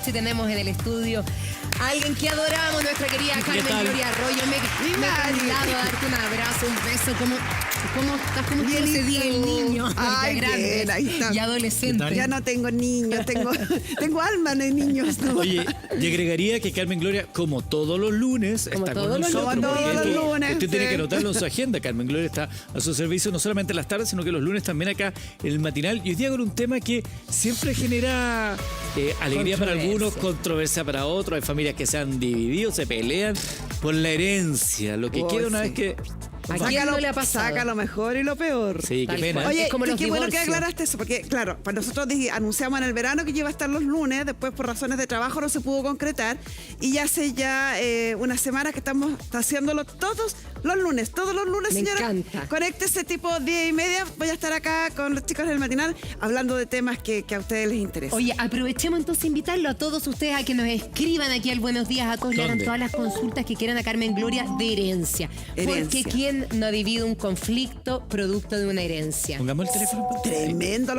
Si tenemos en el estudio a alguien que adoramos, nuestra querida Carmen Gloria Arroyo. Me ha ayudado a darte un abrazo, un beso. ¿Cómo estás? ¿Cómo estuvo ese día el niño? Ay, ya grande bien, ahí está. y adolescente. Ya no tengo niños, tengo alma de niños. ¿No? Oye, y agregaría que Carmen Gloria, como todos los lunes, Como está todos con los nosotros. lunes. Como todos porque los lunes, usted tiene sí. que anotarlo en su agenda. Carmen Gloria está a su servicio no solamente en las tardes, sino que los lunes también acá en el matinal. Y hoy día con un tema que siempre genera alegría para algunos, controversia para otros. Hay familias que se han dividido, se pelean por la herencia. Lo que queda una vez que... ¿A quién no le ha pasado? Saca lo mejor y lo peor. Sí, qué Tal pena. cual. Oye, Es como y los qué bueno que divorcios. aclaraste eso, porque claro, pues nosotros anunciamos en el verano que iba a estar los lunes, después por razones de trabajo no se pudo concretar, y ya hace unas semanas que estamos haciéndolo todos los lunes, Me señora. encanta. Conéctese tipo 10:30, voy a estar acá con los chicos del matinal hablando de temas que a ustedes les interesan. Oye, aprovechemos entonces de invitarlo a todos ustedes a que nos escriban aquí al Buenos Días a todos, le hagan ¿Dónde? todas las consultas que quieran a Carmen Gloria de herencia. Porque Herencia. ¿quién no ha vivido un conflicto producto de una herencia? Pongamos el teléfono. Tremendo,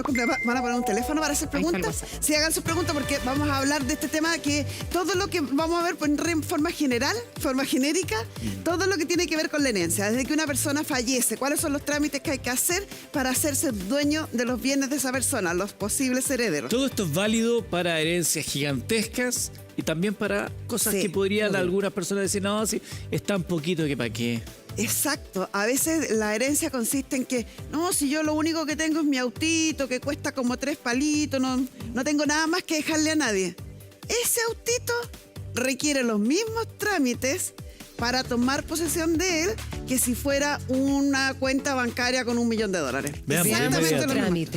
van a poner un teléfono para hacer Ahí está el preguntas. WhatsApp. Sí, hagan sus preguntas porque vamos a hablar de este tema que todo lo que vamos a ver pues, en forma general, forma genérica, todo lo que tiene que ver con la herencia. Desde que una persona fallece, cuáles son los trámites que hay que hacer para hacerse dueño de los bienes de esa persona, los posibles herederos. Todo esto es válido para herencias gigantescas y también para cosas Sí, que podrían obvio. algunas personas decir, no, sí, es tan poquito que para qué. Exacto, a veces la herencia consiste en que, no, si yo lo único que tengo es mi autito que cuesta como 3 palitos, no tengo nada más que dejarle a nadie. Ese autito requiere los mismos trámites para tomar posesión de él que si fuera una cuenta bancaria con $1 millón. Veamos, Exactamente inmediato. lo mismo.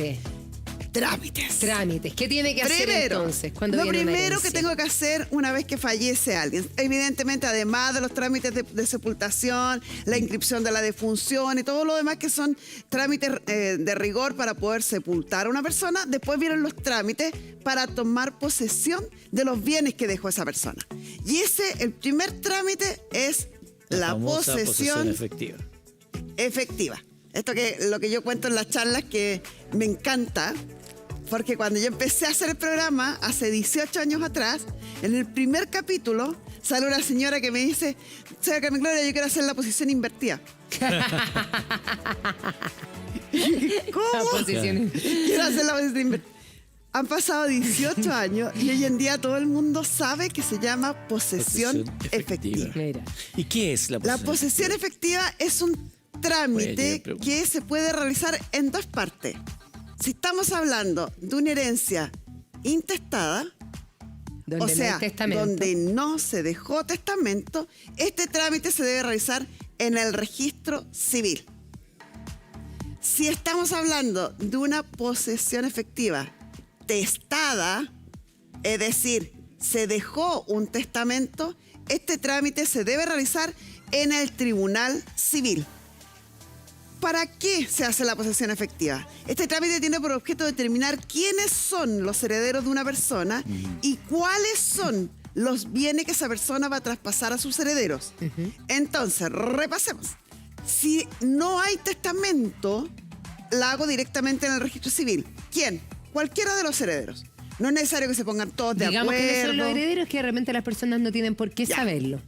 Trámite. Trámites. ¿Qué tiene que hacer entonces? Cuando Lo viene una primero que herencia? tengo que hacer una vez que fallece alguien, evidentemente además de los trámites de sepultación, la inscripción de la defunción y todo lo demás que son trámites de rigor para poder sepultar a una persona, después vienen los trámites para tomar posesión de los bienes que dejó esa persona. Y el primer trámite es la famosa posesión efectiva. efectiva. Esto que lo que yo cuento en las charlas que me encanta, porque cuando yo empecé a hacer el programa, hace 18 años atrás, en el primer capítulo, sale una señora que me dice, señora Carmen Gloria, yo quiero hacer la posición invertida. ¿Cómo? La posición. Quiero hacer la posición invertida. Han pasado 18 años y hoy en día todo el mundo sabe que se llama posesión efectiva. Mira. ¿Y qué es la La posesión? posesión efectiva es un Oye, trámite pregunta. que se puede realizar en dos partes. Si estamos hablando de una herencia intestada, Donde o sea, no hay testamento. donde no se dejó testamento, este trámite se debe realizar en el registro civil. Si estamos hablando de una posesión efectiva testada, es decir, se dejó un testamento, este trámite se debe realizar en el Tribunal Civil. ¿Para qué se hace la posesión efectiva? Este trámite tiene por objeto determinar quiénes son los herederos de una persona y cuáles son los bienes que esa persona va a traspasar a sus herederos. Entonces, repasemos. Si no hay testamento, la hago directamente en el registro civil. ¿Quién? Cualquiera de los herederos. No es necesario que se pongan todos de Digamos acuerdo. que no son los herederos, que de repente las personas no tienen por qué Ya. saberlo.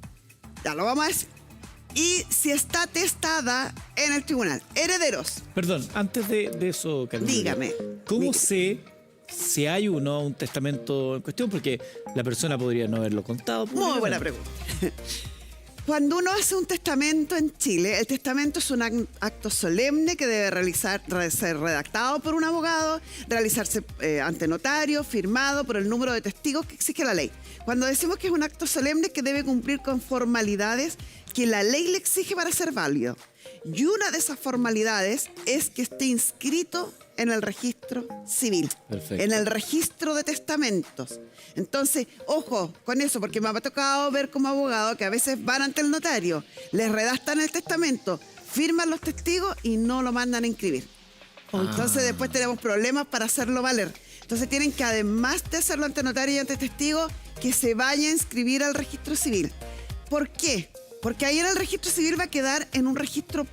Ya lo vamos a decir. Y si está testada en el tribunal. Herederos. Perdón, antes de eso, Carmen. Dígame. ¿Cómo Dígame. sé si hay o no un testamento en cuestión? Porque la persona podría no haberlo contado. Muy buena pregunta. Cuando uno hace un testamento en Chile, el testamento es un acto solemne que debe ser redactado por un abogado, realizarse ante notario, firmado por el número de testigos que exige la ley. Cuando decimos que es un acto solemne, es que debe cumplir con formalidades que la ley le exige para ser válido. Y una de esas formalidades es que esté inscrito en el registro civil, Perfecto. en el registro de testamentos. Entonces, ojo con eso, porque me ha tocado ver como abogado que a veces van ante el notario, les redactan el testamento, firman los testigos y no lo mandan a inscribir. Entonces después tenemos problemas para hacerlo valer. Entonces tienen que, además de hacerlo ante notario y ante testigo, que se vaya a inscribir al registro civil. ¿Por qué? Porque ahí en el registro civil va a quedar en un registro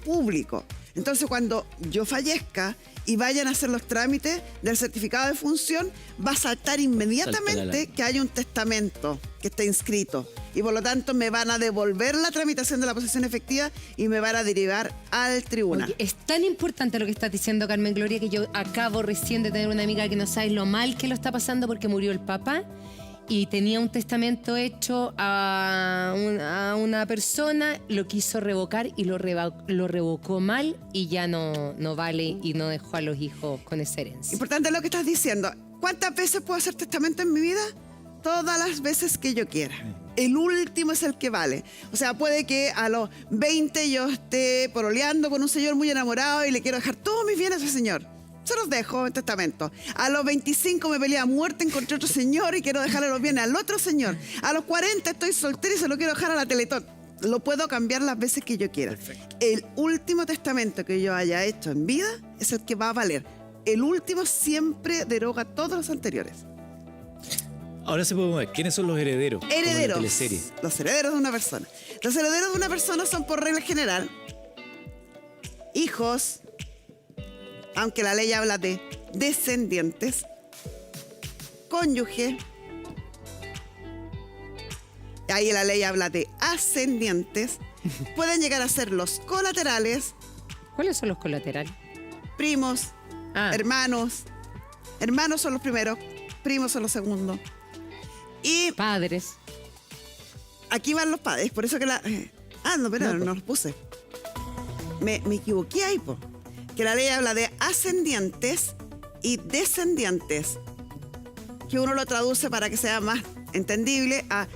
público. Entonces, cuando yo fallezca y vayan a hacer los trámites del certificado de función, va a saltar inmediatamente que hay un testamento que está inscrito. Y por lo tanto me van a devolver la tramitación de la posesión efectiva y me van a derivar al tribunal. Oye, es tan importante lo que estás diciendo, Carmen Gloria, que yo acabo recién de tener una amiga que no sabe lo mal que lo está pasando porque murió el papá y tenía un testamento hecho a una persona, lo quiso revocar y lo revocó mal y ya no vale y no dejó a los hijos con esa herencia. Importante lo que estás diciendo. ¿Cuántas veces puedo hacer testamento en mi vida? Todas las veces que yo quiera. El último es el que vale. O sea, puede que a los 20 yo esté pololeando con un señor muy enamorado y le quiero dejar todos mis bienes a ese señor. Se los dejo en testamento. A los 25 me peleé a muerte, encontré otro señor y quiero dejarle los bienes al otro señor. A los 40 estoy soltera y se lo quiero dejar a la Teletón. Lo puedo cambiar las veces que yo quiera. Perfecto. El último testamento que yo haya hecho en vida es el que va a valer. El último siempre deroga todos los anteriores. Ahora se puede ver quiénes son los herederos. como en la Herederos. teleserie. Los herederos de una persona. Los herederos de una persona son por regla general hijos, aunque la ley habla de descendientes, cónyuge, ahí la ley habla de ascendientes, pueden llegar a ser los colaterales, ¿Cuáles son los colaterales? primos, hermanos. Hermanos son los primeros, primos son los segundos. Y Padres. aquí van los padres, por eso que la... no, pero no los puse. Me equivoqué ahí, po. Que la ley habla de ascendientes y descendientes, que uno lo traduce para que sea más entendible a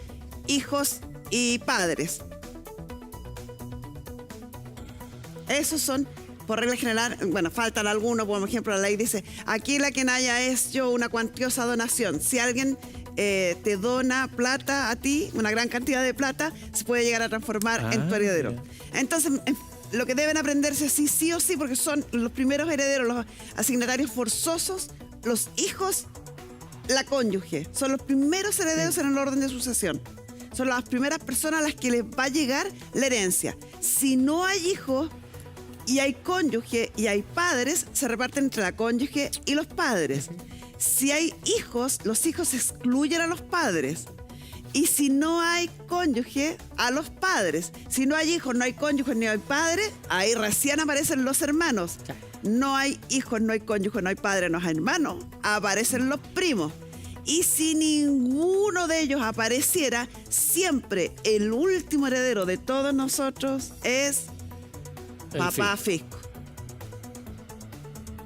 hijos y padres. Esos son, por regla general, bueno, faltan algunos, por ejemplo, la ley dice, aquí la que haya es yo una cuantiosa donación. Si alguien te dona plata a ti, una gran cantidad de plata, se puede llegar a transformar en tu heredero. Entonces, lo que deben aprenderse sí o sí, porque son los primeros herederos, los asignatarios forzosos, los hijos, la cónyuge. Son los primeros herederos en el orden de sucesión. Son las primeras personas a las que les va a llegar la herencia. Si no hay hijos y hay cónyuge y hay padres, se reparten entre la cónyuge y los padres. Si hay hijos, los hijos excluyen a los padres. Y si no hay cónyuge, a los padres. Si no hay hijos, no hay cónyuge, ni hay padre, ahí recién aparecen los hermanos. No hay hijos, no hay cónyuge, no hay padre, no hay hermanos, aparecen los primos. Y si ninguno de ellos apareciera, siempre el último heredero de todos nosotros es papá fisco.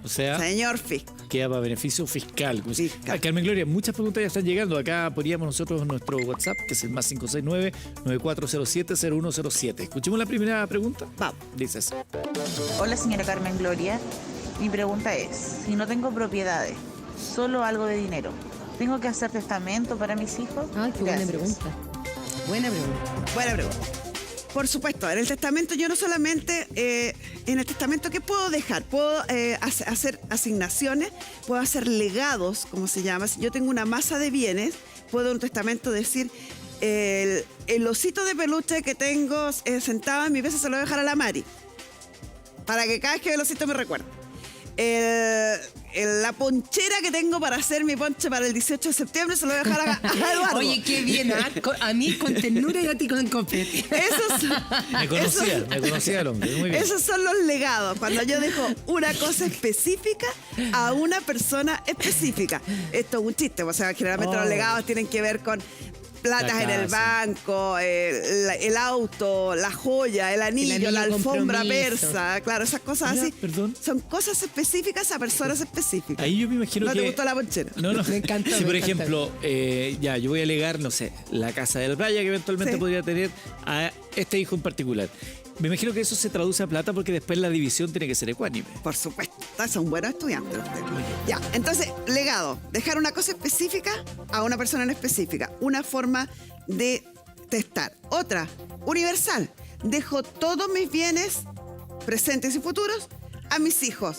O sea, Señor fisco. queda para beneficio fiscal. Fiscal. Carmen Gloria, muchas preguntas ya están llegando. Acá poníamos nosotros nuestro WhatsApp, que es el más 569-9407-0107. Escuchemos la primera pregunta. Vamos. Dice así. Hola señora Carmen Gloria, mi pregunta es, si no tengo propiedades, solo algo de dinero, ¿tengo que hacer testamento para mis hijos? Ay, qué buena Gracias. pregunta. Buena pregunta. Buena pregunta. Por supuesto, en el testamento yo no solamente, en el testamento, ¿qué puedo dejar? Puedo hacer asignaciones, puedo hacer legados, como se llama. Si yo tengo una masa de bienes, puedo en un testamento decir, el osito de peluche que tengo sentado en mi mesa se lo voy a dejar a la Mari, para que cada vez que ve el osito me recuerde. La ponchera que tengo para hacer mi ponche para el 18 de septiembre se lo voy a dejar a Eduardo. Oye, qué bien, ¿ah? A mí con ternura y a ti con copete. Me conocía el hombre. Muy bien. Esos son los legados, cuando yo dejo una cosa específica a una persona específica. Esto es un chiste, o sea, generalmente los legados tienen que ver con platas en el banco, el auto, la joya, el anillo, la alfombra compromiso. persa, claro, esas cosas Mira, así. perdón. Son cosas específicas a personas específicas. Ahí yo me imagino ¿No que... te gustó la ponchera? No. Me encantó, Si me por encantó. ejemplo, ya, yo voy a alegar, no sé, la casa del Braya que eventualmente Sí. podría tener a este hijo en particular. Me imagino que eso se traduce a plata porque después la división tiene que ser ecuánime. Por supuesto, son buenos estudiantes ustedes. Ya, entonces, legado, dejar una cosa específica a una persona en específica, una forma de testar. Otra, universal, dejo todos mis bienes, presentes y futuros, a mis hijos.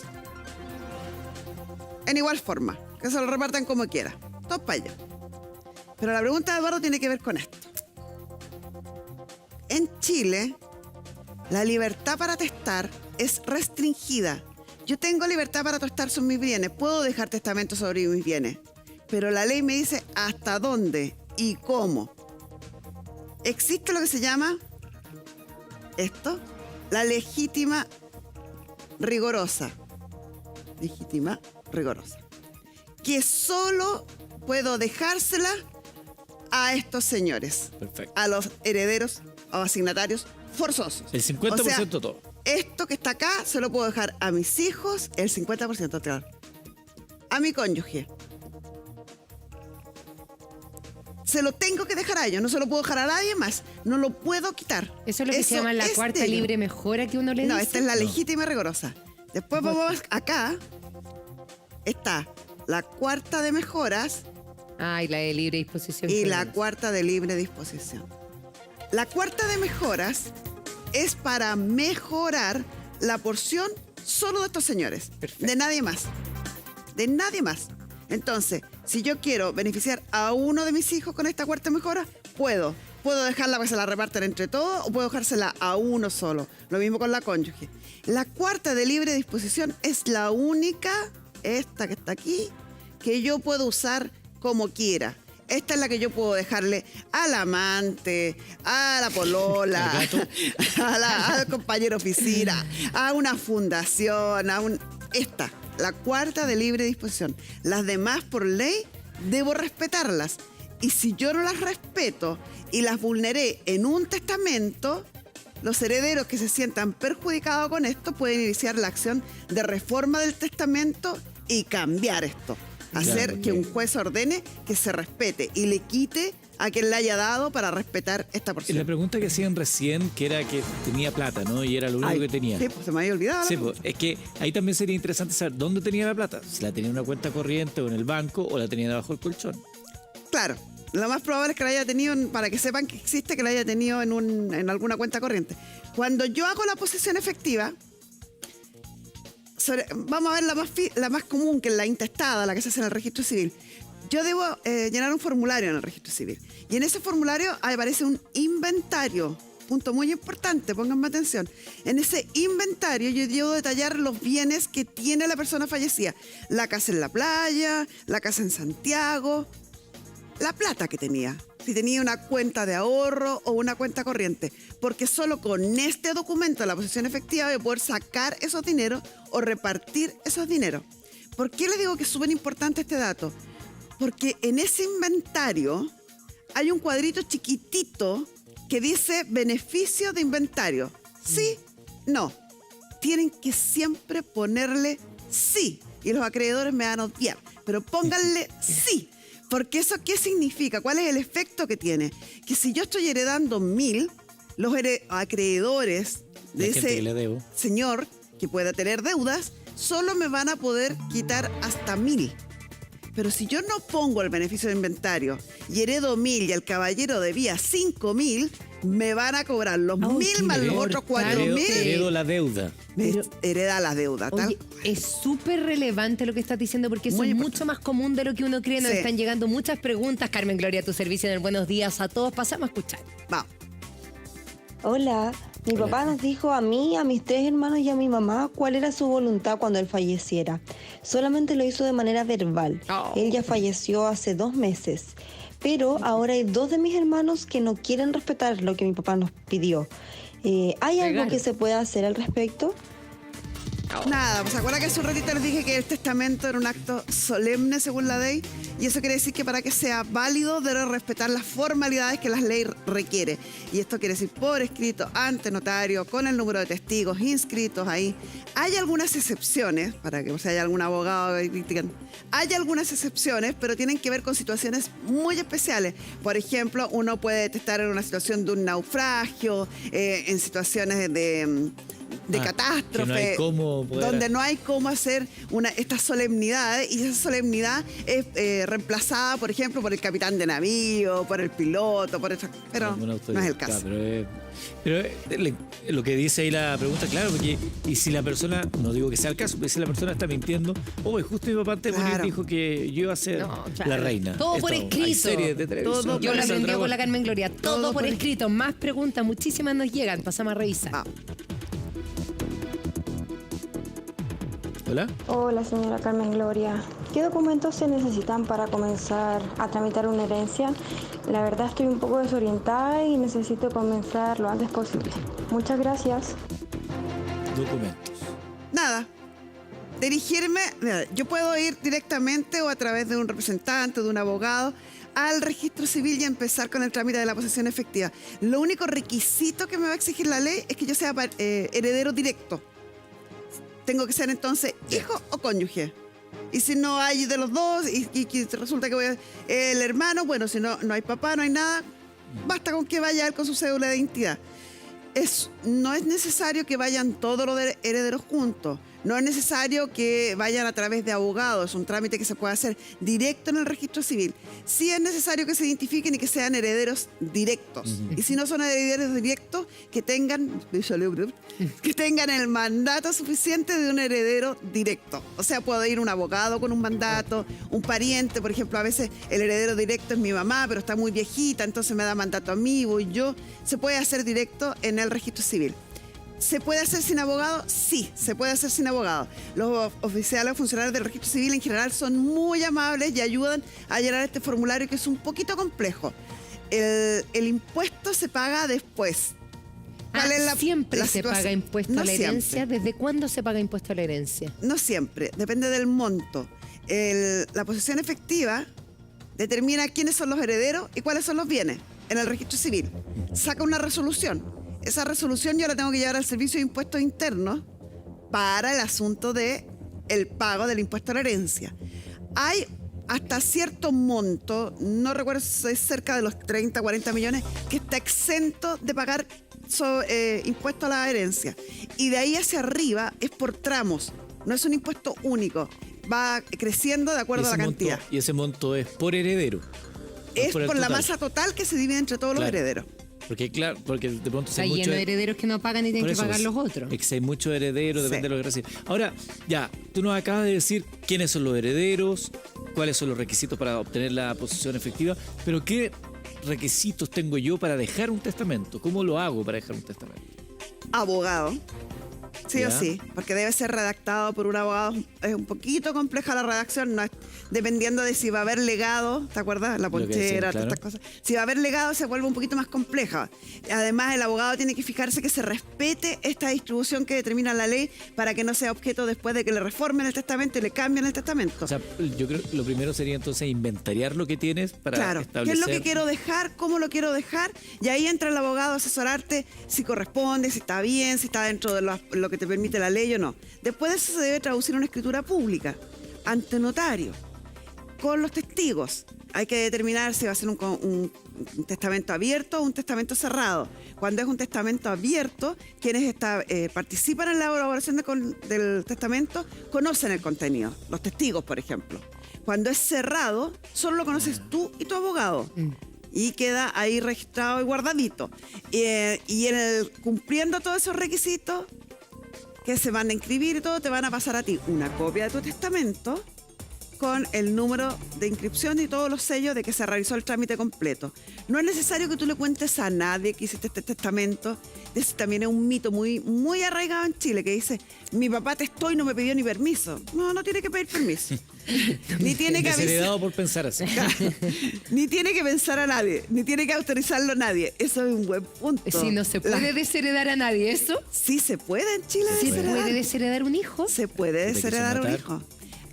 En igual forma, que se lo repartan como quieran. Todos para allá. Pero la pregunta de Eduardo tiene que ver con esto. En Chile, la libertad para testar es restringida. yo tengo libertad para tostar sobre mis bienes, puedo dejar testamento sobre mis bienes, pero la ley me dice hasta dónde y cómo. Existe lo que se llama esto, la legítima rigorosa. Legítima rigorosa. Que solo puedo dejársela a estos señores. Perfecto. A los herederos o asignatarios forzosos. El 50% O sea, todo. esto que está acá se lo puedo dejar a mis hijos, el 50%, claro. A mi cónyuge. Se lo tengo que dejar a ellos, no se lo puedo dejar a nadie más. No lo puedo quitar. Eso es lo que se llama la es cuarta de ellos. libre mejora que uno le No, dice. esta es la legítima y rigorosa. Después vamos acá. Está la cuarta de mejoras Ay, la de libre disposición. y la general. cuarta de libre disposición. La cuarta de mejoras es para mejorar la porción solo de estos señores. Perfecto. De nadie más. De nadie más. Entonces, si yo quiero beneficiar a uno de mis hijos con esta cuarta mejora, puedo. Puedo dejarla para que se la repartan entre todos o puedo dejársela a uno solo. Lo mismo con la cónyuge. La cuarta de libre disposición es la única, esta que está aquí, que yo puedo usar como quiera. Esta es la que yo puedo dejarle al amante, a la polola, Al gato. al compañero de oficina, a una fundación, esta, la cuarta de libre disposición. Las demás, por ley, debo respetarlas. Y si yo no las respeto y las vulneré en un testamento, los herederos que se sientan perjudicados con esto pueden iniciar la acción de reforma del testamento y cambiar esto. Hacer Claro, que un ok. juez ordene que se respete y le quite a quien le haya dado para respetar esta La porción. pregunta que hacían recién, que era que tenía plata, ¿no? Y era lo único Ay, que tenía. Sí, pues se me había olvidado. Sí, la- pues, es que ahí también sería interesante saber dónde tenía la plata. Si la tenía en una cuenta corriente o en el banco o la tenía debajo del colchón. Claro, lo más probable es que la haya tenido, para que sepan que existe, que la haya tenido en alguna cuenta corriente. Cuando yo hago la posesión efectiva, vamos a ver la más común, que es la intestada, la que se hace en el registro civil. Yo debo llenar un formulario en el registro civil. Y en ese formulario aparece un inventario. Punto muy importante, pónganme atención. En ese inventario yo debo detallar los bienes que tiene la persona fallecida. La casa en la playa, la casa en Santiago, la plata que tenía. Si tenía una cuenta de ahorro o una cuenta corriente. Porque solo con este documento de la posesión efectiva voy a poder sacar esos dineros o repartir esos dineros. ¿Por qué les digo que es súper importante este dato? Porque en ese inventario hay un cuadrito chiquitito que dice beneficio de inventario. ¿Sí? No. Tienen que siempre ponerle sí. Y los acreedores me van a odiar. Pero pónganle sí. Porque eso, ¿qué significa? ¿Cuál es el efecto que tiene? Que si yo estoy heredando 1.000, los acreedores de La gente que ese le debo. señor que pueda tener deudas, solo me van a poder quitar hasta 1.000. Pero si yo no pongo el beneficio de inventario y heredo 1.000 y el caballero debía 5.000, me van a cobrar los 1.000 más los otros Heredo 4.000. la deuda. Me hereda la deuda. tal Oye, es súper relevante lo que estás diciendo porque eso Muy es importante. mucho más común de lo que uno cree. Nos Sí. están llegando muchas preguntas. Carmen Gloria, a tu servicio en el Buenos Días a todos. Pasamos a escuchar. Vamos. Hola, mi papá nos dijo a mí, a mis 3 hermanos y a mi mamá cuál era su voluntad cuando él falleciera. Solamente lo hizo de manera verbal. Oh. Él ya falleció hace 2 meses, pero ahora hay 2 de mis hermanos que no quieren respetar lo que mi papá nos pidió. ¿Hay algo Regalo. que se pueda hacer al respecto? Nada, pues acuerda que hace un ratito les dije que el testamento era un acto solemne según la ley y eso quiere decir que para que sea válido debe respetar las formalidades que la ley requiere. Y esto quiere decir por escrito, ante notario, con el número de testigos inscritos ahí. Hay algunas excepciones, para que si hay algún abogado que critiquen, hay algunas excepciones, pero tienen que ver con situaciones muy especiales. Por ejemplo, uno puede estar en una situación de un naufragio, en situaciones de catástrofe, que no hay cómo poder- donde no hay cómo hacer estas solemnidades y esa solemnidad es reemplazada, por ejemplo, por el capitán de navío, por el piloto, pero Alguna no autoridad. es el caso. Claro, lo que dice ahí la pregunta, claro, porque y si la persona, no digo que sea el caso, pero si la persona está mintiendo, justo mi papá antes de morir Claro. dijo que yo iba a ser No, claro. la reina. Todo por Hay escrito. series de televisión. Todo Yo lo Casa del aprendí con Dragón. la Carmen Gloria. Todo por escrito. Más preguntas, muchísimas nos llegan. Pasamos a revisar. Vamos. Hola. Hola, señora Carmen Gloria. ¿Qué documentos se necesitan para comenzar a tramitar una herencia? La verdad estoy un poco desorientada y necesito comenzar lo antes posible. Muchas gracias. Documentos. Nada. Dirigirme, mira, yo puedo ir directamente o a través de un representante, de un abogado, al registro civil y empezar con el trámite de la posesión efectiva. Lo único requisito que me va a exigir la ley es que yo sea heredero directo. Tengo que ser entonces hijo o cónyuge. Y si no hay de los dos y resulta que el hermano, bueno, si no hay papá, no hay nada, basta con que vaya él con su cédula de identidad. No es necesario que vayan todos los herederos juntos. No es necesario que vayan a través de abogados. Es un trámite que se puede hacer directo en el registro civil. Sí es necesario que se identifiquen y que sean herederos directos. Y si no son herederos directos, que tengan el mandato suficiente de un heredero directo. O sea, puede ir un abogado con un mandato, un pariente. Por ejemplo, a veces el heredero directo es mi mamá, pero está muy viejita, entonces me da mandato a mí, voy yo. Se puede hacer directo en el registro civil. ¿Se puede hacer sin abogado? Sí, se puede hacer sin abogado. Los oficiales o funcionarios del registro civil en general son muy amables y ayudan a llenar este formulario que es un poquito complejo. El impuesto se paga después. ¿Cuál es siempre se situación? paga impuesto No a la herencia. siempre. ¿Desde cuándo se paga impuesto a la herencia? No siempre, depende del monto. La posesión efectiva determina quiénes son los herederos y cuáles son los bienes en el registro civil. Saca una resolución. Esa resolución yo la tengo que llevar al Servicio de Impuestos Internos para el asunto de el pago del impuesto a la herencia. Hay hasta cierto monto, no recuerdo si es cerca de los 30, 40 millones, que está exento de pagar impuesto a la herencia. Y de ahí hacia arriba es por tramos, no es un impuesto único. Va creciendo de acuerdo a la cantidad. Y ese monto es por heredero. Es por la total. masa total que se divide entre todos los herederos. Porque claro, porque de pronto Está lleno de herederos que no pagan y tienen que pagar los otros. Es que hay muchos herederos, depende de lo que reciben. Ahora, ya, tú nos acabas de decir quiénes son los herederos, cuáles son los requisitos para obtener la posesión efectiva, pero ¿qué requisitos tengo yo para dejar un testamento? ¿Cómo lo hago para dejar un testamento? Abogado. Sí ¿Ya? o sí, porque debe ser redactado por un abogado. Es un poquito compleja la redacción, no es, dependiendo de si va a haber legado, ¿te acuerdas? La Lo que ponchera, decían, todas estas cosas. Si va a haber legado, se vuelve un poquito más compleja. Además, el abogado tiene que fijarse que se respete esta distribución que determina la ley para que no sea objeto después de que le reformen el testamento y le cambien el testamento. O sea, yo creo que lo primero sería entonces inventariar lo que tienes para Claro, establecer... ¿qué es lo que quiero dejar? ¿Cómo lo quiero dejar? Y ahí entra el abogado a asesorarte si corresponde, si está bien, si está dentro de lo que te permite la ley o no. Después de eso se debe traducir una escritura pública ante notario, con los testigos. Hay que determinar si va a ser un testamento abierto o un testamento cerrado. Cuando es un testamento abierto, quienes participan en la elaboración del testamento conocen el contenido, los testigos, por ejemplo. Cuando es cerrado, solo lo conoces tú y tu abogado. Y queda ahí registrado y guardadito. Y cumpliendo todos esos requisitos que se van a inscribir y todo, te van a pasar a ti una copia de tu testamento con el número de inscripción y todos los sellos de que se realizó el trámite completo. No es necesario que tú le cuentes a nadie que hiciste este testamento. Ese también es un mito muy, muy arraigado en Chile, que dice, mi papá testó y no me pidió ni permiso. No tiene que pedir permiso. Ni tiene que Desheredado por pensar así. ni tiene que pensar a nadie, ni tiene que autorizarlo a nadie. Eso es un buen punto. Si no se puede desheredar a nadie, ¿eso? Sí se puede en Chile ¿Se desheredar. puede desheredar un hijo? Se puede desheredar un hijo.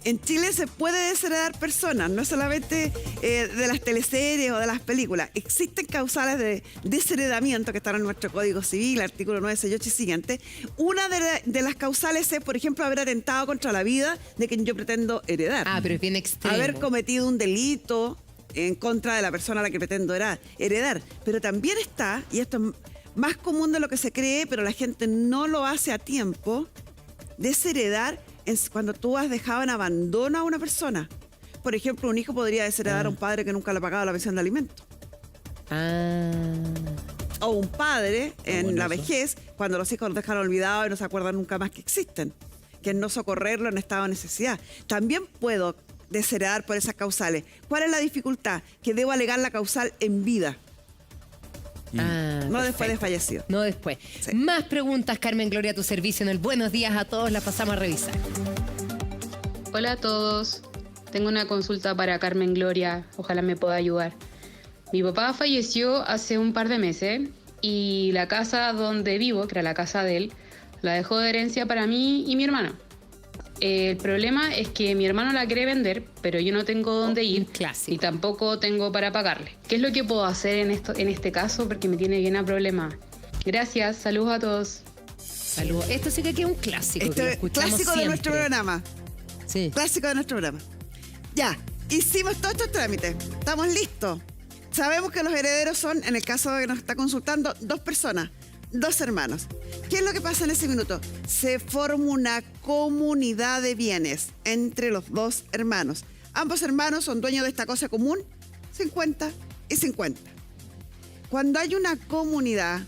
En Chile se puede desheredar personas, no solamente de las teleseries o de las películas. Existen causales de desheredamiento que están en nuestro Código Civil, artículo 968 y siguiente. Una de las causales es, por ejemplo, haber atentado contra la vida de quien yo pretendo heredar. Ah, pero es bien extremo. Haber cometido un delito en contra de la persona a la que pretendo heredar. Pero también está, y esto es más común de lo que se cree, pero la gente no lo hace a tiempo, desheredar cuando tú has dejado en abandono a una persona. Por ejemplo, un hijo podría desheredar a un padre que nunca le ha pagado la pensión de alimentos. O un padre en la vejez, cuando los hijos los dejan olvidados y no se acuerdan nunca más que existen. Que no socorrerlo en estado de necesidad. También puedo desheredar por esas causales. ¿Cuál es la dificultad? Que debo alegar la causal en vida. No después de fallecido. No después. Sí. Más preguntas, Carmen Gloria, a tu servicio en el Buenos Días a Todos. Las pasamos a revisar. Hola a todos. Tengo una consulta para Carmen Gloria. Ojalá me pueda ayudar. Mi papá falleció hace un par de meses y la casa donde vivo, que era la casa de él, la dejó de herencia para mí y mi hermano. El problema es que mi hermano la quiere vender, pero yo no tengo dónde ir y tampoco tengo para pagarle. ¿Qué es lo que puedo hacer en este caso? Porque me tiene bien a problema. Gracias, saludos a todos. Saludos. Esto sí que es un clásico. Que lo escuchamos Clásico de siempre. nuestro programa. Sí. Clásico de nuestro programa. Ya, hicimos todos estos trámites. Estamos listos. Sabemos que los herederos son, en el caso que nos está consultando, 2 personas, 2 hermanos. ¿Qué es lo que pasa en ese minuto? Se forma una comunidad de bienes entre los 2 hermanos. Ambos hermanos son dueños de esta cosa común, 50 y 50. Cuando hay una comunidad,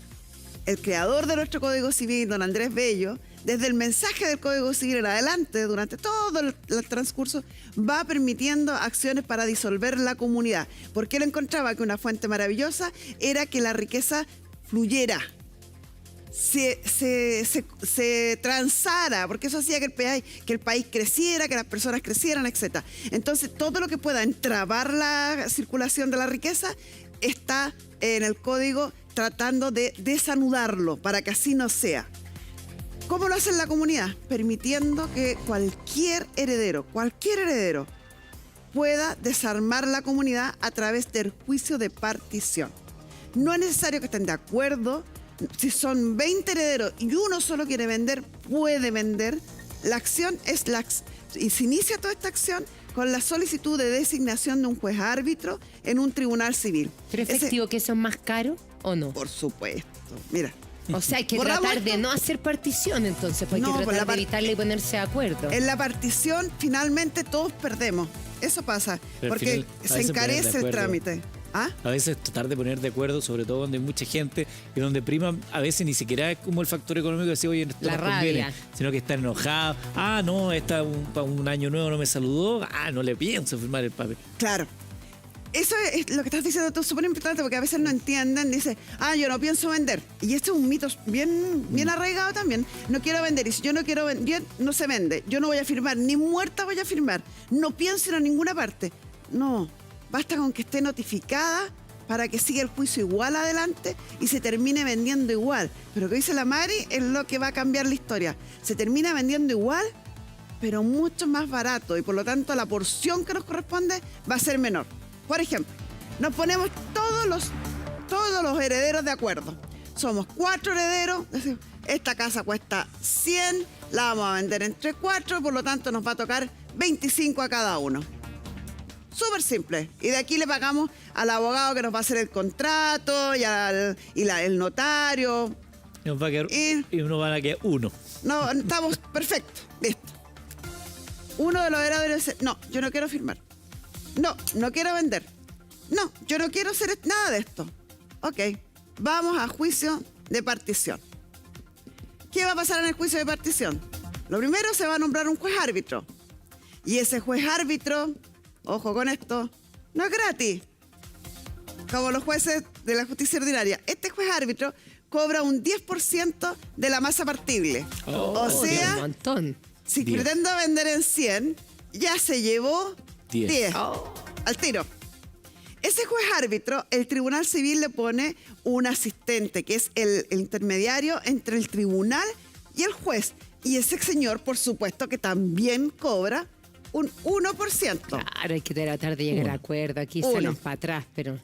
el creador de nuestro Código Civil, don Andrés Bello, desde el mensaje del Código Civil en adelante, durante todo el transcurso, va permitiendo acciones para disolver la comunidad. Porque él encontraba que una fuente maravillosa era que la riqueza fluyera, se transara, porque eso hacía que el país creciera, que las personas crecieran, etc. Entonces, todo lo que pueda entrabar la circulación de la riqueza está en el código tratando de desanudarlo para que así no sea. ¿Cómo lo hace la comunidad? Permitiendo que cualquier heredero pueda desarmar la comunidad a través del juicio de partición. No es necesario que estén de acuerdo. Si son 20 herederos y uno solo quiere vender, puede vender. La acción y se inicia toda esta acción con la solicitud de designación de un juez árbitro en un tribunal civil. ¿Pero efectivo que eso es más caro o no? Por supuesto. Mira. O sea, hay que tratar de no hacer partición, entonces, pues hay que tratar de evitarla y ponerse de acuerdo. En la partición, finalmente, todos perdemos. Eso pasa, pero porque se encarece el trámite. ¿Ah? A veces tratar de poner de acuerdo, sobre todo donde hay mucha gente y donde prima a veces ni siquiera es como el factor económico de decir, oye, esto la nos conviene, rabia, sino que están enojados. Ah, no, un año nuevo no me saludó. Ah, no le pienso firmar el papel. Claro. Eso es lo que estás diciendo tú, súper importante, porque a veces no entienden, dice, yo no pienso vender. Y este es un mito bien arraigado también. No quiero vender, y si yo no quiero vender, no se vende. Yo no voy a firmar, ni muerta voy a firmar. No pienso ir a ninguna parte. No, basta con que esté notificada para que siga el juicio igual adelante y se termine vendiendo igual. Pero lo que dice la Mari es lo que va a cambiar la historia. Se termina vendiendo igual, pero mucho más barato, y por lo tanto la porción que nos corresponde va a ser menor. Por ejemplo, nos ponemos todos los herederos de acuerdo. Somos 4 herederos, decimos, esta casa cuesta 100, la vamos a vender entre 4, por lo tanto nos va a tocar 25 a cada uno. Súper simple. Y de aquí le pagamos al abogado que nos va a hacer el contrato y el notario. Y nos va a quedar, y uno van a quedar uno. No, estamos perfectos. Listo. Uno de los herederos dice, no, yo no quiero firmar. No quiero vender. No, yo no quiero hacer nada de esto. Ok, vamos a juicio de partición. ¿Qué va a pasar en el juicio de partición? Lo primero, se va a nombrar un juez árbitro. Y ese juez árbitro, ojo con esto, no es gratis. Como los jueces de la justicia ordinaria. Este juez árbitro cobra un 10% de la masa partible. O sea, un montón. Si pretendo vender en 100, ya se llevó 10. Al tiro. Ese juez árbitro, el tribunal civil le pone un asistente, que es el intermediario entre el tribunal y el juez. Y ese señor, por supuesto, que también cobra un 1%. Claro, hay que tratar de llegar a acuerdo. Aquí salen para atrás, pero...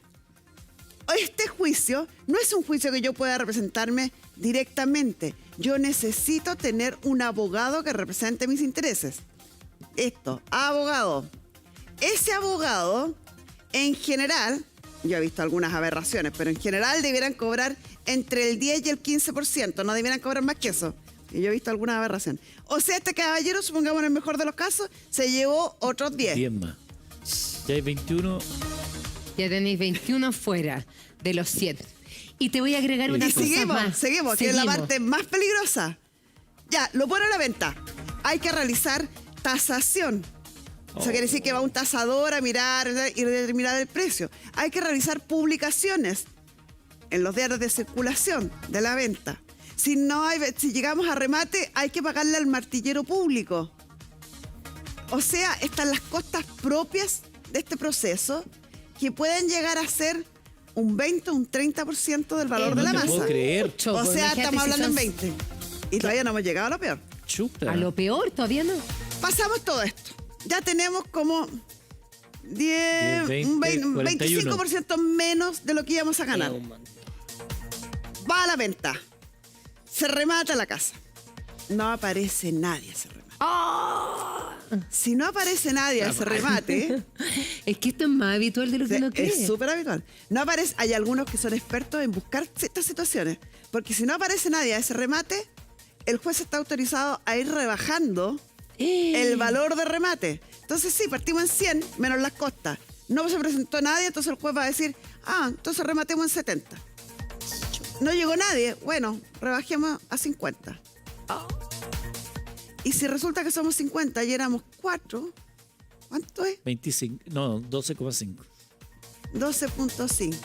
Este juicio no es un juicio que yo pueda representarme directamente. Yo necesito tener un abogado que represente mis intereses. Abogado. Ese abogado, en general, yo he visto algunas aberraciones, pero en general debieran cobrar entre el 10 y el 15%, no debieran cobrar más que eso. Y yo he visto algunas aberraciones. O sea, este caballero, supongamos en el mejor de los casos, se llevó otros 10. 10 más. Ya hay 21. Ya tenéis 21 fuera de los 100. Y te voy a agregar una cosa más. Seguimos, que es la parte más peligrosa. Ya, lo pone a la venta. Hay que realizar tasación. Eso quiere decir que va un tasador a mirar y determinar el precio. Hay que realizar publicaciones en los diarios de circulación de la venta. Si llegamos a remate, hay que pagarle al martillero público. O sea, están las costas propias de este proceso que pueden llegar a ser un 20 o un 30% del valor de la No te masa. puedo creer. O sea, Imagínate estamos si hablando en son- 20. Y todavía no hemos llegado a lo peor. Chuta. A lo peor, todavía no. Pasamos todo esto. Ya tenemos como 10, 20, un 41. 25% menos de lo que íbamos a ganar. Va a la venta. Se remata la casa. No aparece nadie a ese remate. Si no aparece nadie a ese remate, Es que esto es más habitual de lo que uno cree. es súper habitual. No aparece, hay algunos que son expertos en buscar estas situaciones. Porque si no aparece nadie a ese remate, el juez está autorizado a ir rebajando el valor de remate. Entonces sí, partimos en 100 menos las costas. No se presentó nadie, entonces el juez va a decir, entonces rematemos en 70. No llegó nadie, bueno, rebajemos a 50. Y si resulta que somos 50 y éramos 4, ¿cuánto es? 25, no, 12,5. 12.5.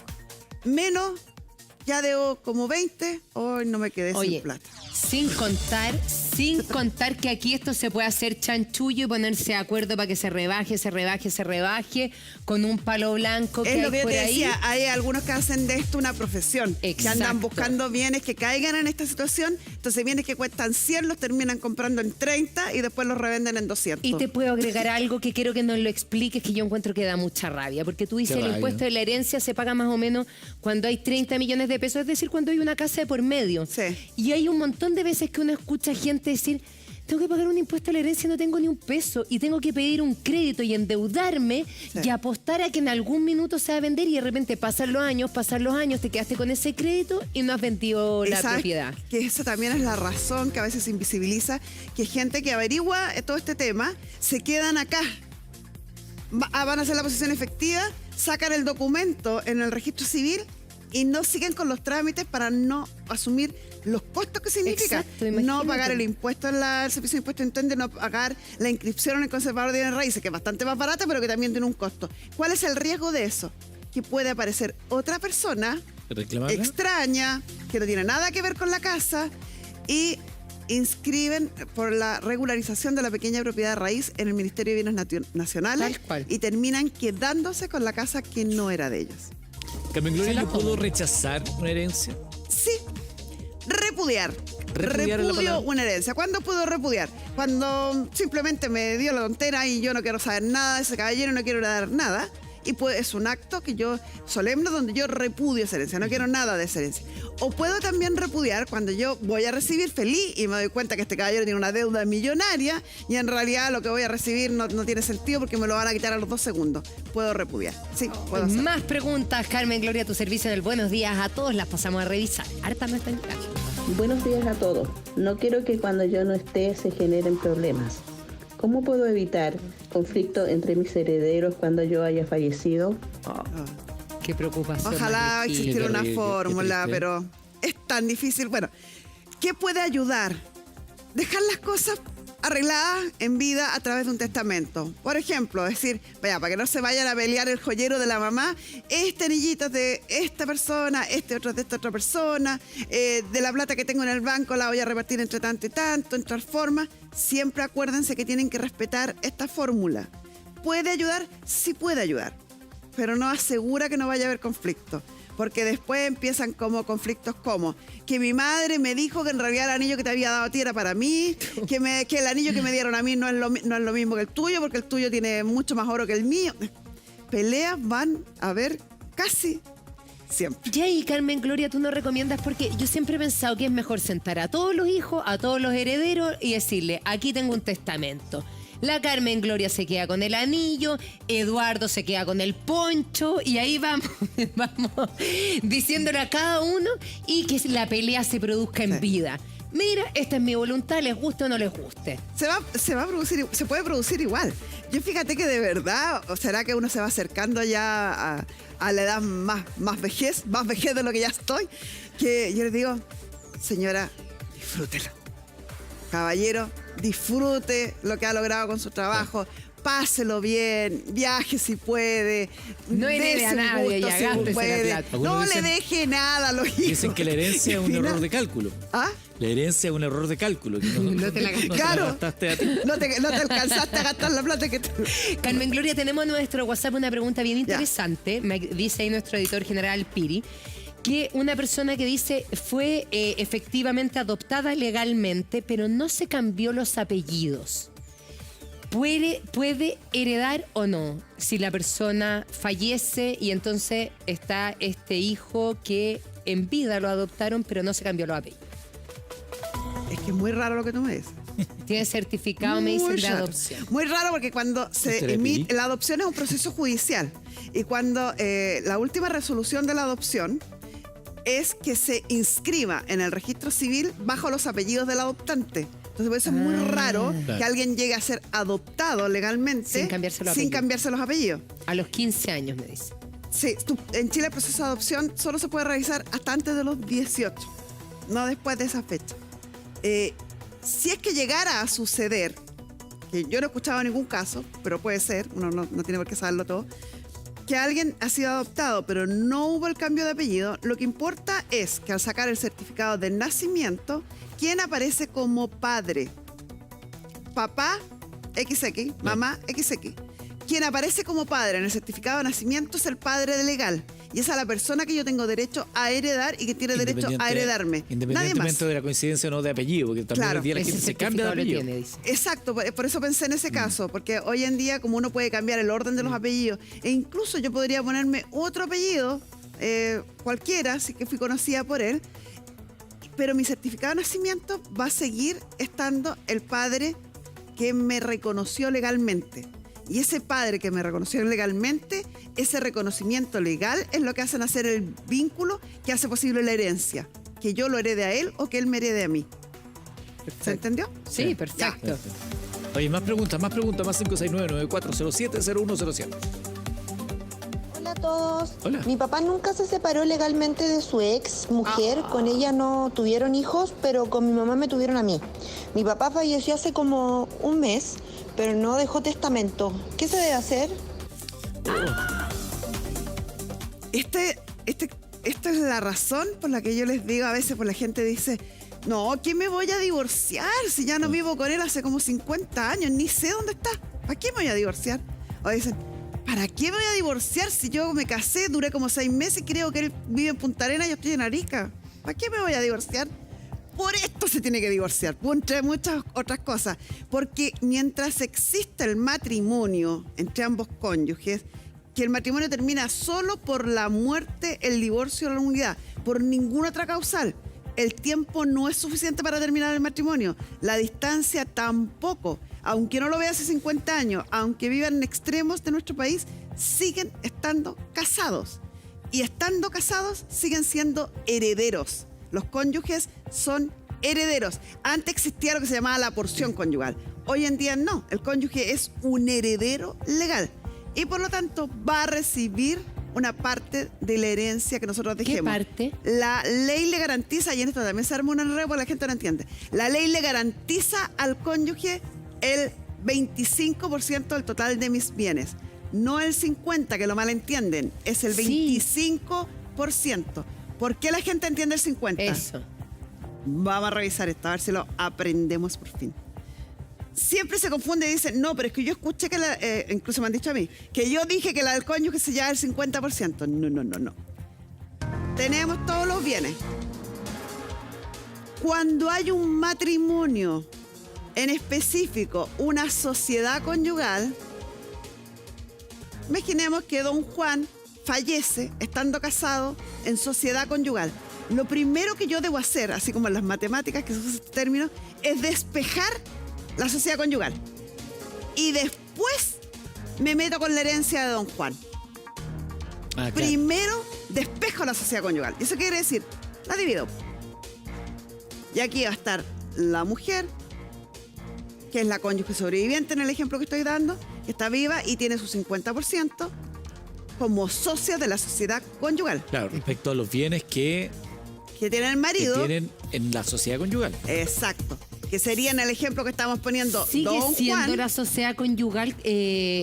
Menos, ya debo como 20, hoy no me quedé Oye, sin plata. sin contar que aquí esto se puede hacer chanchullo y ponerse de acuerdo para que se rebaje con un palo blanco que Es lo hay que yo por te ahí. decía, hay algunos que hacen de esto una profesión, que Exacto. andan buscando bienes que caigan en esta situación, entonces bienes que cuestan 100 los terminan comprando en 30 y después los revenden en 200. Y te puedo agregar algo que quiero que nos lo expliques, que yo encuentro que da mucha rabia, porque tú dices Qué el rabia. impuesto de la herencia se paga más o menos cuando hay 30 millones de pesos, es decir, cuando hay una casa de por medio. Sí. Y hay un montón de veces que uno escucha gente decir, tengo que pagar un impuesto a la herencia y no tengo ni un peso, y tengo que pedir un crédito y endeudarme Sí. y apostar a que en algún minuto se va a vender, y de repente pasan los años, te quedaste con ese crédito y no has vendido Y la sabes propiedad. que esa también es la razón que a veces se invisibiliza, que gente que averigua todo este tema, se quedan acá. Van a hacer la posesión efectiva, sacan el documento en el registro civil y no siguen con los trámites para no asumir los costos que significa. Exacto, no imagínate. pagar el impuesto en el servicio de impuesto intendente, no pagar la inscripción en el conservador de bienes raíces, que es bastante más barata, pero que también tiene un costo. ¿Cuál es el riesgo de eso? Que puede aparecer otra persona ¿Reclamarla? extraña, que no tiene nada que ver con la casa, y inscriben por la regularización de la pequeña propiedad de raíz en el Ministerio de Bienes Nacionales Tal cual. y terminan quedándose con la casa que no era de ellos. Carmen Gloria, ¿yo puedo rechazar una herencia? Sí, repudiar. Repudiar es la Repudio palabra. una herencia. ¿Cuándo puedo repudiar? Cuando simplemente me dio la tontera y yo no quiero saber nada de ese caballero, no quiero dar nada. Y pues es un acto que yo solemne donde yo repudio esa herencia, no quiero nada de esa herencia. O puedo también repudiar cuando yo voy a recibir feliz y me doy cuenta que este caballero tiene una deuda millonaria y en realidad lo que voy a recibir no tiene sentido porque me lo van a quitar a los 2 segundos. Puedo repudiar. Sí, puedo hacer. Más preguntas, Carmen Gloria, a tu servicio del Buenos Días a todos, las pasamos a revisar. Harta no está en casa. Buenos días a todos. No quiero que cuando yo no esté se generen problemas. ¿Cómo puedo evitar conflicto entre mis herederos cuando yo haya fallecido? Qué preocupación. Ojalá Maricel. existiera Qué una terrible, qué fórmula, triste. pero es tan difícil. Bueno, ¿qué puede ayudar? Dejar las cosas arregladas en vida a través de un testamento. Por ejemplo, decir, vaya, para que no se vayan a pelear el joyero de la mamá, este anillito es de esta persona, este otro es de esta otra persona, de la plata que tengo en el banco la voy a repartir entre tanto y tanto, en tal forma. Siempre acuérdense que tienen que respetar esta fórmula. ¿Puede ayudar? Sí puede ayudar, pero no asegura que no vaya a haber conflicto. Porque después empiezan como conflictos como que mi madre me dijo que en realidad el anillo que te había dado a ti era para mí, que el anillo que me dieron a mí no es lo mismo que el tuyo, porque el tuyo tiene mucho más oro que el mío. Peleas van a haber casi siempre. Ya, y Carmen Gloria, tú no recomiendas, porque yo siempre he pensado que es mejor sentar a todos los hijos, a todos los herederos y decirle, aquí tengo un testamento. La Carmen Gloria se queda con el anillo, Eduardo se queda con el poncho, y ahí vamos diciéndole a cada uno, y que la pelea se produzca en Sí. vida. Mira, esta es mi voluntad, les guste o no les guste. Se puede producir igual. Yo fíjate que de verdad, o será que uno se va acercando ya a la edad más vejez de lo que ya estoy, que yo les digo, señora, disfrútelo. Caballero, disfrute lo que ha logrado con su trabajo. páselo bien, viaje si puede. No herede a dése un nadie, gusto ya si gástese la puede. plata. No Algunos le dicen- deje nada a los hijos. Dicen que la herencia es un error de cálculo. ¿Ah? La herencia es un error de cálculo. Que No te la gastaste. Claro. gastaste a ti. No te alcanzaste a gastar la plata que te... Carmen Gloria, tenemos en nuestro WhatsApp una pregunta bien interesante. Me dice ahí nuestro editor general Piri, que una persona que dice fue efectivamente adoptada legalmente, pero no se cambió los apellidos. ¿Puede heredar o no? Si la persona fallece y entonces está este hijo que en vida lo adoptaron, pero no se cambió los apellidos. Es que es muy raro lo que tú me dices. Tiene certificado, me dicen, Muy de raro. adopción. Muy raro porque cuando se ¿Usted emite, la adopción es un proceso judicial y cuando la última resolución de la adopción es que se inscriba en el registro civil bajo los apellidos del adoptante. Entonces, por eso es muy raro Claro. que alguien llegue a ser adoptado legalmente Sin cambiarse los sin apellidos. cambiarse los apellidos. A los 15 años, me dice. Sí, en Chile el proceso de adopción solo se puede realizar hasta antes de los 18, no después de esa fecha. Si es que llegara a suceder, que yo no he escuchado ningún caso, pero puede ser, uno no tiene por qué saberlo todo, que alguien ha sido adoptado pero no hubo el cambio de apellido, lo que importa es que al sacar el certificado de nacimiento, ¿quién aparece como padre? Papá XX, mamá XX. Quien aparece como padre en el certificado de nacimiento es el padre legal. Y esa es la persona que yo tengo derecho a heredar y que tiene derecho a heredarme. Nadie más. Independientemente de la coincidencia o no de apellido, porque también Claro. hoy día la Ese gente se cambia de certificado lo apellido. tiene, dice. Exacto, por eso pensé en ese caso, porque hoy en día como uno puede cambiar el orden de los apellidos, e incluso yo podría ponerme otro apellido, cualquiera, así que fui conocida por él, pero mi certificado de nacimiento va a seguir estando el padre que me reconoció legalmente. Y ese padre que me reconoció legalmente, ese reconocimiento legal es lo que hace nacer el vínculo que hace posible la herencia. Que yo lo herede a él o que él me herede a mí. ¿Se entendió? Sí, perfecto. Oye, más preguntas, más 569-9407-0107. Hola a todos. Hola. Mi papá nunca se separó legalmente de su ex mujer. Con ella no tuvieron hijos, pero con mi mamá me tuvieron a mí. Mi papá falleció hace como un mes, pero no dejó testamento. ¿Qué se debe hacer? Esta es la razón por la que yo les digo a veces, por la gente dice, no, ¿qué me voy a divorciar? Si ya no vivo con él hace como 50 años, ni sé dónde está. ¿Para qué me voy a divorciar? O dicen, ¿para qué me voy a divorciar si yo me casé, duré como 6 meses y creo que él vive en Punta Arenas y yo estoy en Arica? ¿Para qué me voy a divorciar? Por esto se tiene que divorciar, entre muchas otras cosas. Porque mientras exista el matrimonio entre ambos cónyuges, que el matrimonio termina solo por la muerte, el divorcio o la nulidad, por ninguna otra causal. El tiempo no es suficiente para terminar el matrimonio. La distancia tampoco. Aunque no lo vea hace 50 años, aunque vivan en extremos de nuestro país, siguen estando casados. Y estando casados, siguen siendo herederos. Los cónyuges son herederos. Antes existía lo que se llamaba la porción conyugal. Hoy en día no. El cónyuge es un heredero legal. Y por lo tanto va a recibir una parte de la herencia que nosotros dejemos. ¿Qué parte? La ley le garantiza, y en esto también se arma un enredo porque la gente no entiende. La ley le garantiza al cónyuge el 25% del total de mis bienes. No el 50%, que lo malentienden. Es el 25%. ¿Por qué la gente entiende el 50%? Eso. Vamos a revisar esto, a ver si lo aprendemos por fin. Siempre se confunde y dicen, no, pero es que yo escuché que, incluso me han dicho a mí, que yo dije que la del cónyuge se lleva el 50%. No. Tenemos todos los bienes. Cuando hay un matrimonio, en específico una sociedad conyugal, imaginemos que don Juan fallece estando casado en sociedad conyugal. Lo primero que yo debo hacer, así como en las matemáticas, que se usa este término, es despejar la sociedad conyugal. Y después me meto con la herencia de don Juan. Claro. Primero despejo la sociedad conyugal. Y eso quiere decir, la divido. Y aquí va a estar la mujer, que es la cónyuge sobreviviente en el ejemplo que estoy dando, que está viva y tiene su 50% como socia de la sociedad conyugal. Claro, respecto a los bienes que Que tiene el marido. tienen en la sociedad conyugal. Exacto. que sería en el ejemplo que estamos poniendo, ¿Sigue Don siendo Juan, la sociedad conyugal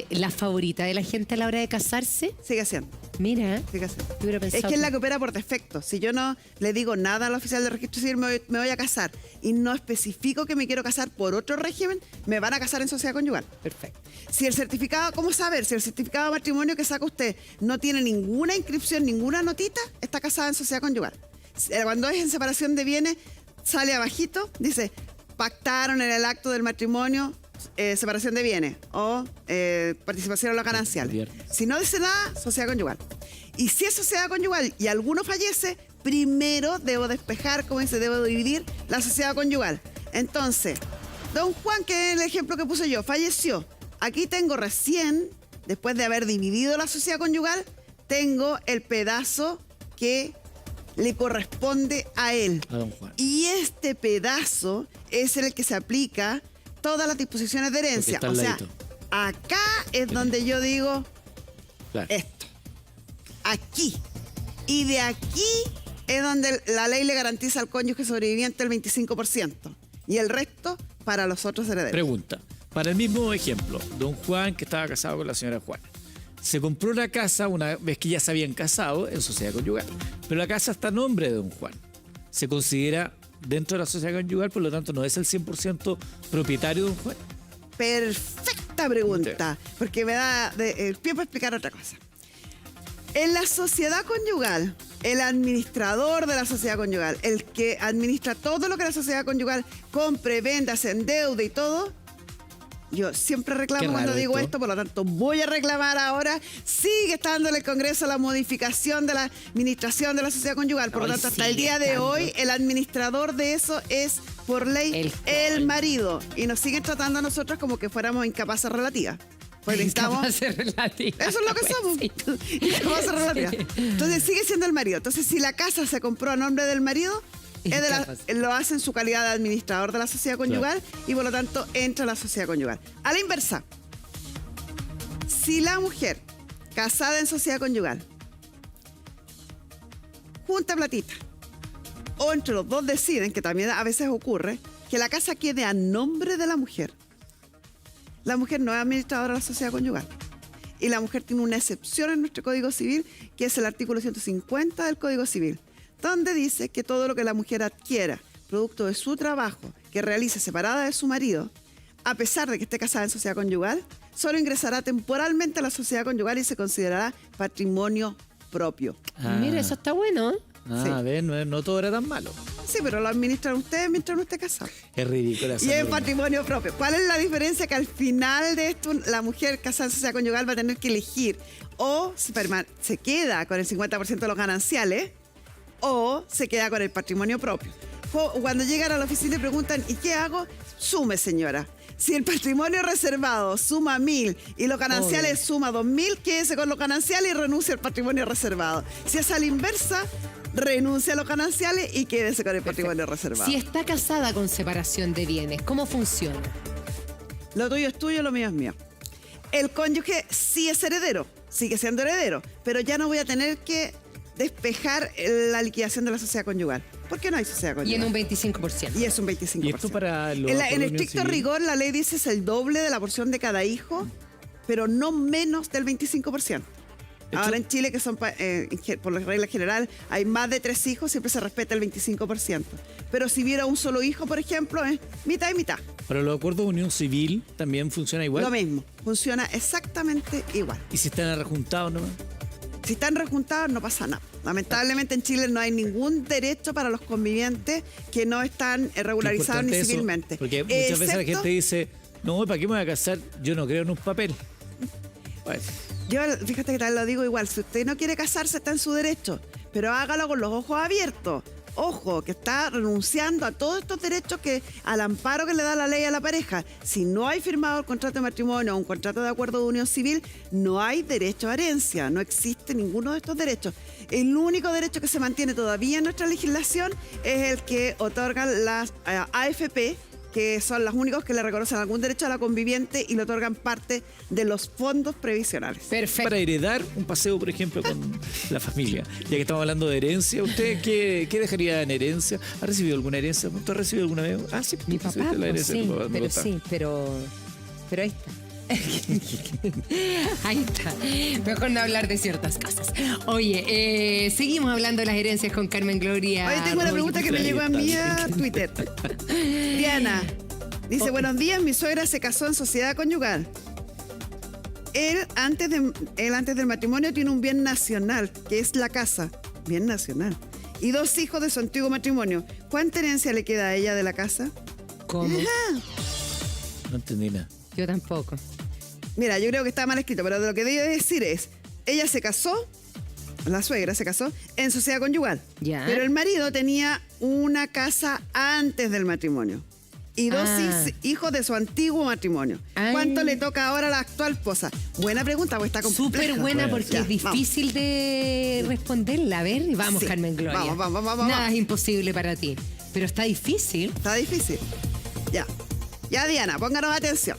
la favorita de la gente a la hora de casarse? sigue siendo. Mira, Sigue siendo. yo hubiera Es pensado que es la que opera por defecto. Si yo no le digo nada al oficial de registro civil, me voy a casar, y no especifico que me quiero casar por otro régimen, me van a casar en sociedad conyugal. Perfecto. Si el certificado, ¿cómo saber? Si el certificado de matrimonio que saca usted no tiene ninguna inscripción, ninguna notita, está casada en sociedad conyugal. Cuando es en separación de bienes, sale abajito, dice, pactaron en el acto del matrimonio separación de bienes o participación en los gananciales. Si no dice nada, sociedad conyugal. Y si es sociedad conyugal y alguno fallece, primero debo despejar, como dice, debo dividir la sociedad conyugal. Entonces, don Juan, que es el ejemplo que puse yo, falleció. Aquí tengo recién, después de haber dividido la sociedad conyugal, tengo el pedazo que le corresponde a él. A don Juan. Y este pedazo es el que se aplica todas las disposiciones de herencia. Porque O está al sea, ladito. acá es donde yo digo Claro. esto. Aquí. Y de aquí es donde la ley le garantiza al cónyuge sobreviviente el 25%. Y el resto para los otros herederos. Pregunta. Para el mismo ejemplo, don Juan, que estaba casado con la señora Juana, se compró la casa una vez que ya se habían casado en sociedad conyugal, pero la casa está a nombre de don Juan. Se considera dentro de la sociedad conyugal, por lo tanto no es el 100% propietario de don Juan. Perfecta pregunta, porque me da el pie para explicar otra cosa. En la sociedad conyugal, el administrador de la sociedad conyugal, el que administra todo lo que la sociedad conyugal compre, venda, se endeude y todo, yo siempre reclamo Qué cuando raro digo esto. esto, por lo tanto voy a reclamar ahora. Sigue estando en el Congreso la modificación de la administración de la sociedad conyugal, por lo Ay, tanto hasta sigue el día de estando. hoy el administrador de eso es por ley el marido, y nos siguen tratando a nosotros como que fuéramos incapaces relativas. Pues necesitamos... Incapaces relativas. Eso es lo que somos. Incapaces relativas. Entonces sigue siendo el marido. Entonces si la casa se compró a nombre del marido, lo hace en su calidad de administrador de la sociedad conyugal, y por lo tanto entra a la sociedad conyugal. A la inversa, si la mujer casada en sociedad conyugal junta platita, o entre los dos deciden, que también a veces ocurre, que la casa quede a nombre de la mujer no es administradora de la sociedad conyugal. Y la mujer tiene una excepción en nuestro Código Civil, que es el artículo 150 del Código Civil, donde dice que todo lo que la mujer adquiera, producto de su trabajo, que realice separada de su marido, a pesar de que esté casada en sociedad conyugal, solo ingresará temporalmente a la sociedad conyugal y se considerará patrimonio propio. Mira, eso está bueno, ¿eh? Sí. A ver, no todo era tan malo. Sí, pero lo administran ustedes mientras no esté casado. Es ridículo. Y es patrimonio propio. ¿Cuál es la diferencia? Que al final de esto, la mujer casada en sociedad conyugal va a tener que elegir o se queda con el 50% de los gananciales o se queda con el patrimonio propio. Cuando llegan a la oficina y preguntan, ¿y qué hago? Sume, señora. Si el patrimonio reservado suma 1.000 y los gananciales suma 2.000, quédese con los gananciales y renuncie al patrimonio reservado. Si es a la inversa, renuncia a los gananciales y quédese con el patrimonio reservado. Si está casada con separación de bienes, ¿cómo funciona? Lo tuyo es tuyo, lo mío es mío. El cónyuge sí es heredero, sigue siendo heredero, pero ya no voy a tener que despejar la liquidación de la sociedad conyugal. ¿Por qué no hay sociedad conyugal? Y en un 25%. Y es un 25%. Y esto para los en estricto rigor, la ley dice es el doble de la porción de cada hijo, pero no menos del 25%. Ahora en Chile, que son por la regla general, hay más de 3 hijos, siempre se respeta el 25%. Pero si hubiera un solo hijo, por ejemplo, es mitad y mitad. Para los acuerdos de unión civil también funciona igual. Lo mismo, funciona exactamente igual. ¿Y si están rejuntados nomás? Si están rejuntados, no pasa nada. Lamentablemente en Chile no hay ningún derecho para los convivientes que no están regularizados ni Importante civilmente. eso, porque muchas veces la Excepto- gente dice, no, ¿para qué me voy a casar? Yo no creo en un papel. Bueno, Yo, fíjate que tal lo digo igual, si usted no quiere casarse está en su derecho, pero hágalo con los ojos abiertos. Ojo, que está renunciando a todos estos derechos al amparo que le da la ley a la pareja. Si no hay firmado el contrato de matrimonio o un contrato de acuerdo de unión civil, no hay derecho a herencia, no existe ninguno de estos derechos. El único derecho que se mantiene todavía en nuestra legislación es el que otorgan las AFP, que son los únicos que le reconocen algún derecho a la conviviente y le otorgan parte de los fondos previsionales. Perfecto. Para heredar un paseo, por ejemplo, con la familia. Ya que estamos hablando de herencia, ¿usted qué dejaría en herencia? ¿Ha recibido alguna herencia? ¿Usted ha recibido alguna vez? Ah, sí, Mi pues, papá, la pues, herencia de sí, tu papá, me pero gusta. sí, pero ahí está. Ahí está. Mejor no hablar de ciertas cosas. Oye, seguimos hablando de las herencias con Carmen Gloria. Hoy tengo una pregunta que me llegó a mí a Twitter. Diana dice, buenos días, mi suegra se casó en sociedad conyugal. Él antes del matrimonio tiene un bien nacional, que es la casa. Bien nacional. Y 2 hijos de su antiguo matrimonio. ¿Cuánta herencia le queda a ella de la casa? ¿Cómo? No entendí nada. Yo tampoco. Mira, yo creo que está mal escrito, pero lo que debe decir es, ella se casó, la suegra se casó, en sociedad conyugal. Ya. Pero el marido tenía una casa antes del matrimonio. Y 2 hijos de su antiguo matrimonio. Ay. ¿Cuánto le toca ahora a la actual esposa? Buena pregunta, porque está compleja. Súper buena porque Ya, es difícil de responderla. A ver, vamos, Sí. Carmen Gloria. Vamos. Nada es imposible para ti. Pero está difícil. Está difícil. Ya. Ya, Diana, pónganos atención.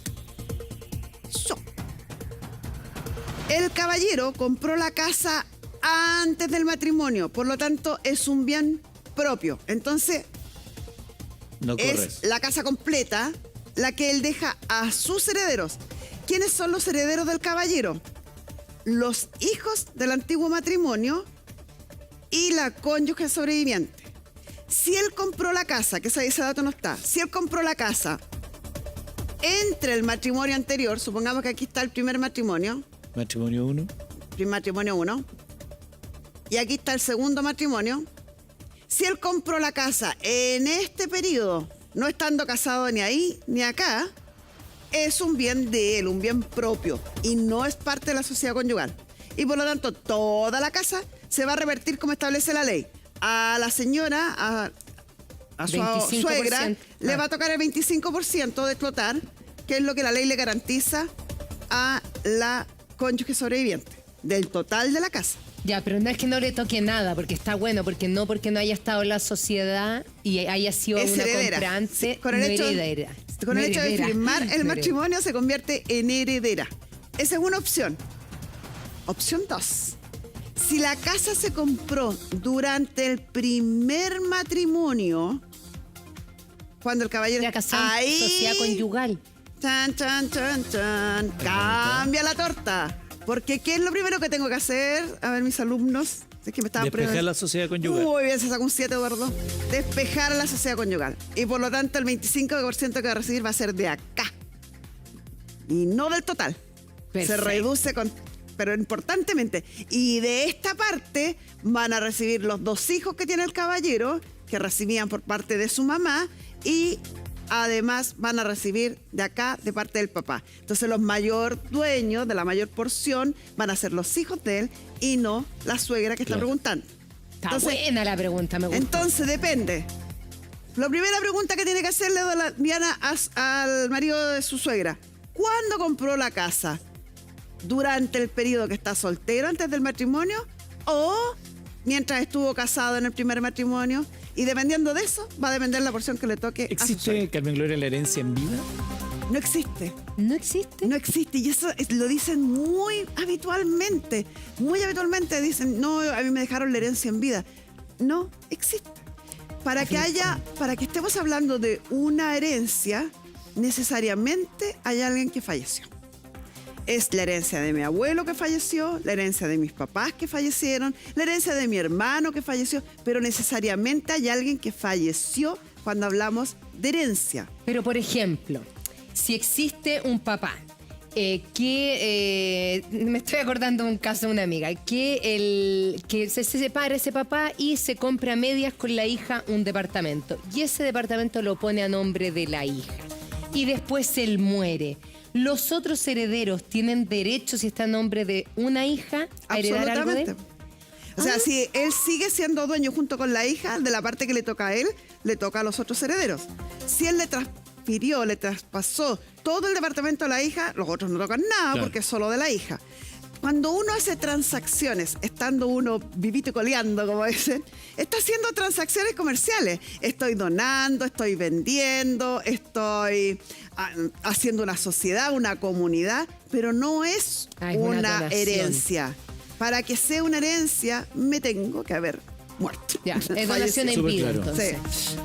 El caballero compró la casa antes del matrimonio, por lo tanto es un bien propio. Entonces, No corres. es la casa completa la que él deja a sus herederos. ¿Quiénes son los herederos del caballero? Los hijos del antiguo matrimonio y la cónyuge sobreviviente. Si él compró la casa, que ese dato no está, si él compró la casa entre el matrimonio anterior, supongamos que aquí está el primer matrimonio, Matrimonio 1. matrimonio 1, y aquí está el segundo matrimonio. Si él compró la casa en este periodo, no estando casado ni ahí ni acá, es un bien de él, un bien propio, y no es parte de la sociedad conyugal. Y por lo tanto, toda la casa se va a revertir como establece la ley. A la señora, a su 25%. suegra, le va a tocar el 25% de explotar, que es lo que la ley le garantiza a la cónyuge sobreviviente, del total de la casa. Ya, pero no es que no le toque nada, porque está bueno, porque no haya estado en la sociedad y haya sido Es una heredera. comprante, Sí, con el no hecho, heredera. con No el hecho de heredera. firmar el No matrimonio se convierte en heredera. Esa es una opción. Opción 2. Si la casa se compró durante el primer matrimonio, cuando el caballero Ya casado en ahí, sociedad conyugal. chan, cambia la torta. Porque ¿qué es lo primero que tengo que hacer? A ver, mis alumnos, es que me estaban Despejar la sociedad conyugal. Muy bien, se sacó un 7, Eduardo. Despejar a la sociedad conyugal. Y por lo tanto, el 25% que va a recibir va a ser de acá. Y no del total. Perfecto. Se reduce, pero importantemente. Y de esta parte van a recibir los 2 hijos que tiene el caballero, que recibían por parte de su mamá, y además van a recibir de acá, de parte del papá. Entonces los mayor dueños de la mayor porción van a ser los hijos de él y no la suegra que está Claro. preguntando. Está Entonces, buena la pregunta, me gusta. entonces depende. La primera pregunta que tiene que hacerle Diana al marido de su suegra: ¿cuándo compró la casa? ¿Durante el periodo que está soltero, antes del matrimonio? ¿O mientras estuvo casado en el primer matrimonio? Y dependiendo de eso, va a depender la porción que le toque a su ¿Existe, suegra. Carmen Gloria, la herencia en vida? No existe. ¿No existe? No existe, y eso lo dicen muy habitualmente. Muy habitualmente dicen, no, a mí me dejaron la herencia en vida. No existe. Para que estemos hablando de una herencia, necesariamente hay alguien que falleció. Es la herencia de mi abuelo que falleció, la herencia de mis papás que fallecieron, la herencia de mi hermano que falleció, pero necesariamente hay alguien que falleció cuando hablamos de herencia. Pero, por ejemplo, si existe un papá me estoy acordando de un caso de una amiga, que se separa ese papá y se compra a medias con la hija un departamento. Y ese departamento lo pone a nombre de la hija. Y después él muere. ¿Los otros herederos tienen derecho, si está a nombre de una hija, a heredar algo de él? O sea, si él sigue siendo dueño junto con la hija, de la parte que le toca a él, le toca a los otros herederos. Si él le transfirió, le traspasó todo el departamento a la hija, los otros no tocan nada, Claro. porque es solo de la hija. Cuando uno hace transacciones, estando uno vivito y coleando, como dicen, está haciendo transacciones comerciales. Estoy donando, estoy vendiendo, estoy haciendo una sociedad, una comunidad, pero no es una donación. herencia. Para que sea una herencia, me tengo que haber muerto. Ya, es donación en Súper vida, claro. entonces. Sí.